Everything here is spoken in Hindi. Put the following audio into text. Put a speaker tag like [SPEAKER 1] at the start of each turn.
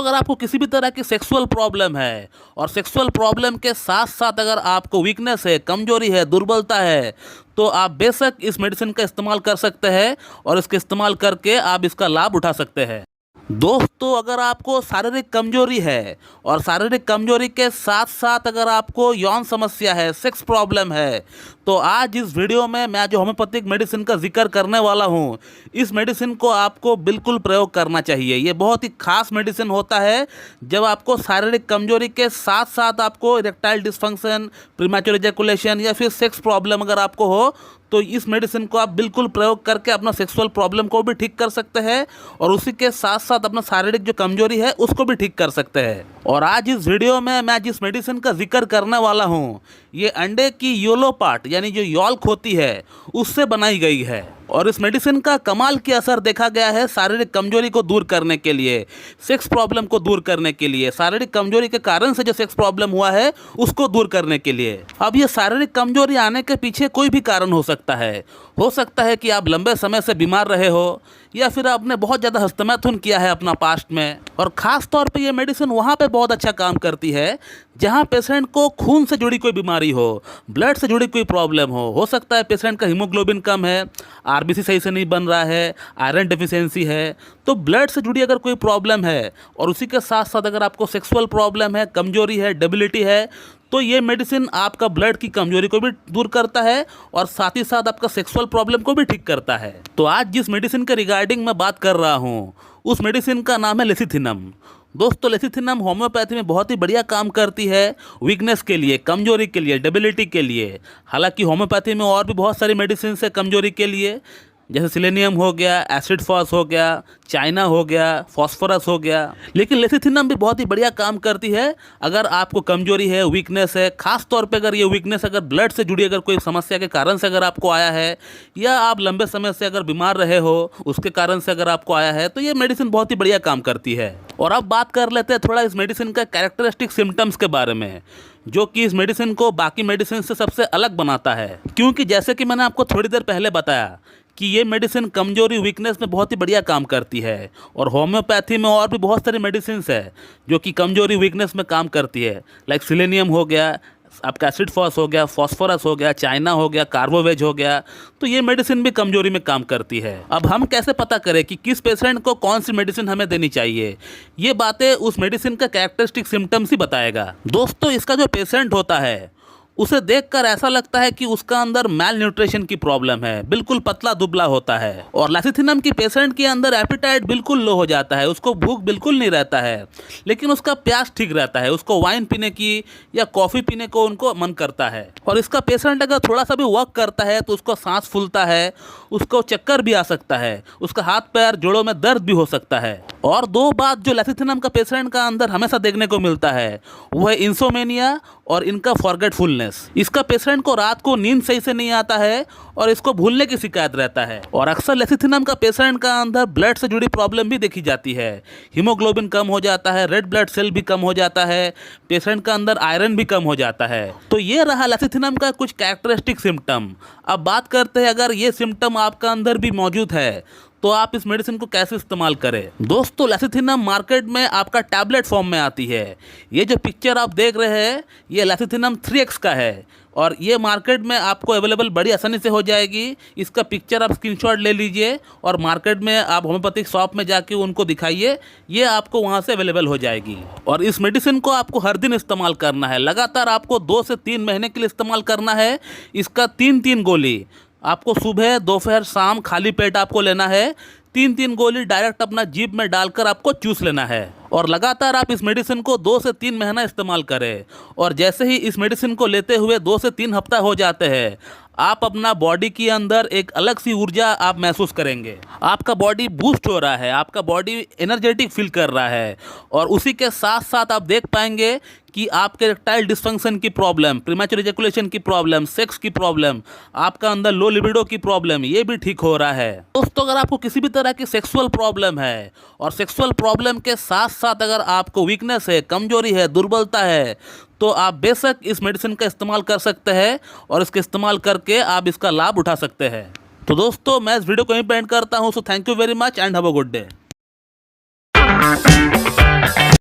[SPEAKER 1] अगर आपको किसी भी तरह की सेक्सुअल प्रॉब्लम है और सेक्सुअल प्रॉब्लम के साथ साथ अगर आपको वीकनेस है, कमजोरी है, दुर्बलता है, तो आप बेशक इस मेडिसिन का इस्तेमाल कर सकते हैं और इसके इस्तेमाल करके आप इसका लाभ उठा सकते हैं। दोस्तों, अगर आपको शारीरिक कमजोरी है और शारीरिक कमजोरी के साथ साथ अगर आपको यौन समस्या है, सेक्स प्रॉब्लम है, तो आज इस वीडियो में मैं जो होम्योपैथिक मेडिसिन का जिक्र करने वाला हूँ, इस मेडिसिन को आपको बिल्कुल प्रयोग करना चाहिए। ये बहुत ही खास मेडिसिन होता है जब आपको शारीरिक कमजोरी के साथ साथ आपको इरेक्टाइल डिसफंक्शन, प्रीमैच्योर इजैकुलेशन या फिर सेक्स प्रॉब्लम अगर आपको हो, तो इस मेडिसिन को आप बिल्कुल प्रयोग करके अपना सेक्सुअल प्रॉब्लम को भी ठीक कर सकते हैं और उसी के साथ साथ अपना शारीरिक जो कमजोरी है उसको भी ठीक कर सकते हैं। और आज इस वीडियो में मैं जिस मेडिसिन का जिक्र करने वाला हूँ, ये अंडे की योलो पार्ट यानी जो यॉल्क होती है उससे बनाई गई है और इस मेडिसिन का कमाल की असर देखा गया है शारीरिक कमजोरी को दूर करने के लिए, सेक्स प्रॉब्लम को दूर करने के लिए, शारीरिक कमजोरी के कारण से जो सेक्स प्रॉब्लम हुआ है उसको दूर करने के लिए। अब ये शारीरिक कमजोरी आने के पीछे कोई भी कारण हो सकता है कि आप लंबे समय से बीमार रहे हो या फिर आपने बहुत ज़्यादा हस्तमैथुन किया है अपना पास्ट में। और ख़ास तौर पे ये मेडिसिन वहाँ पे बहुत अच्छा काम करती है जहाँ पेशेंट को खून से जुड़ी कोई बीमारी हो, ब्लड से जुड़ी कोई प्रॉब्लम हो सकता है पेशेंट का हीमोग्लोबिन कम है, आरबीसी सही से नहीं बन रहा है, आयरन डेफिशिएंसी है, तो ब्लड से जुड़ी अगर कोई प्रॉब्लम है और उसी के साथ साथ अगर आपको सेक्सुअल प्रॉब्लम है, कमजोरी है, डेबिलिटी है, तो ये मेडिसिन आपका ब्लड की कमजोरी को भी दूर करता है और साथ ही साथ आपका सेक्सुअल प्रॉब्लम को भी ठीक करता है। तो आज जिस मेडिसिन के रिगार्डिंग मैं बात कर रहा हूँ उस मेडिसिन का नाम है लेसिथिनम। दोस्तों, लेसिथिनम होम्योपैथी में बहुत ही बढ़िया काम करती है वीकनेस के लिए, कमजोरी के लिए, डेबिलिटी के लिए। हालांकि होम्योपैथी में और भी बहुत सारी मेडिसिन है कमजोरी के लिए, जैसे सिलेनियम हो गया, एसिड फॉस हो गया, चाइना हो गया, फॉस्फोरस हो गया, लेकिन लेसिथिनम भी बहुत ही बढ़िया काम करती है अगर आपको कमजोरी है, वीकनेस है। खास तौर पे अगर ये वीकनेस अगर ब्लड से जुड़ी अगर कोई समस्या के कारण से अगर आपको आया है या आप लंबे समय से अगर बीमार रहे हो उसके कारण से अगर आपको आया है, तो ये मेडिसिन बहुत ही बढ़िया काम करती है। और अब बात कर लेते हैं थोड़ा इस मेडिसिन का कैरेक्टरिस्टिक सिम्टम्स के बारे में, जो कि इस मेडिसिन को बाकी मेडिसिन से सबसे अलग बनाता है। क्योंकि जैसे कि मैंने आपको थोड़ी देर पहले बताया कि ये मेडिसिन कमजोरी, वीकनेस में बहुत ही बढ़िया काम करती है और होम्योपैथी में और भी बहुत सारी मेडिसिन है जो कि कमजोरी, वीकनेस में काम करती है। लाइक सिलेनियम हो गया, आपका एसिड फॉस हो गया, फॉस्फोरस हो गया, चाइना हो गया, कार्बोवेज हो गया, तो ये मेडिसिन भी कमजोरी में काम करती है। अब हम कैसे पता करें कि किस पेशेंट को कौन सी मेडिसिन हमें देनी चाहिए? ये बातें उस मेडिसिन का कैरेक्टरिस्टिक सिम्टम्स ही बताएगा। दोस्तों, इसका जो पेशेंट होता है उसे देखकर ऐसा लगता है कि उसका अंदर मैल न्यूट्रिशन की प्रॉब्लम है, बिल्कुल पतला दुबला होता है। और लेसिथिनम की पेशेंट के अंदर एपिटाइट बिल्कुल लो हो जाता है, उसको भूख बिल्कुल नहीं रहता है, लेकिन उसका प्यास ठीक रहता है, उसको वाइन पीने की या कॉफ़ी पीने को उनको मन करता है। और इसका पेशेंट अगर थोड़ा सा भी वर्क करता है तो उसको सांस फूलता है, उसको चक्कर भी आ सकता है, उसका हाथ पैर जोड़ों में दर्द भी हो सकता है। और दो बात जो लेसिथिनम का पेशेंट का अंदर हमेशा देखने को मिलता है वो है इंसोमेनिया और इनका फॉरगेटफुलनेस। इसका पेशेंट को रात को नींद सही से नहीं आता है और इसको भूलने की शिकायत रहता है। और अक्सर लेसिथिनम का पेशेंट का अंदर ब्लड से जुड़ी प्रॉब्लम भी देखी जाती है, हीमोग्लोबिन कम हो जाता है, रेड ब्लड सेल भी कम हो जाता है, पेशेंट का अंदर आयरन भी कम हो जाता है। तो ये रहा लेसिथिनम का कुछ कैरेक्टरिस्टिक सिम्टम। अब बात करते हैं अगर ये सिम्टम आपका अंदर भी मौजूद है तो आप इस मेडिसिन को कैसे इस्तेमाल करें। दोस्तों, लेसिथिनम मार्केट में आपका टैबलेट फॉर्म में आती है। ये जो पिक्चर आप देख रहे हैं ये लेसिथिनम 3x का है और ये मार्केट में आपको अवेलेबल बड़ी आसानी से हो जाएगी। इसका पिक्चर आप स्क्रीनशॉट ले लीजिए और मार्केट में आप होम्योपैथिक शॉप में जाके उनको दिखाइए, ये आपको वहाँ से अवेलेबल हो जाएगी। और इस मेडिसिन को आपको हर दिन इस्तेमाल करना है, लगातार आपको 2 से 3 महीने के लिए इस्तेमाल करना है। इसका 3-3 गोली आपको सुबह, दोपहर, शाम खाली पेट आपको लेना है। 3-3 गोली डायरेक्ट अपना जीभ में डालकर आपको चूस लेना है और लगातार आप इस मेडिसिन को 2 से 3 महीना इस्तेमाल करें। और जैसे ही इस मेडिसिन को लेते हुए 2 से 3 हफ्ता हो जाते हैं, आप अपना बॉडी के अंदर एक अलग सी ऊर्जा आप महसूस करेंगे। आपका बॉडी बूस्ट हो रहा है, आपका बॉडी एनर्जेटिक फील कर रहा है और उसी के साथ साथ आप देख पाएंगे कि आपके इरेक्टाइल डिसफंक्शन की प्रॉब्लम, प्रीमैच्योर इजैकुलेशन की प्रॉब्लम, सेक्स की प्रॉब्लम, आपका अंदर लो लिबिडो की प्रॉब्लम, ये भी ठीक हो रहा है। दोस्तों, अगर आपको किसी भी तरह की सेक्सुअल प्रॉब्लम है और सेक्सुअल प्रॉब्लम के साथ साथ अगर आपको वीकनेस है, कमजोरी है, दुर्बलता है, तो आप बेशक इस मेडिसिन का इस्तेमाल कर सकते हैं और इसके इस्तेमाल करके आप इसका लाभ उठा सकते हैं। तो दोस्तों, मैं इस वीडियो को यहीं पे एंड करता हूँ। So thank you very much and have a good day.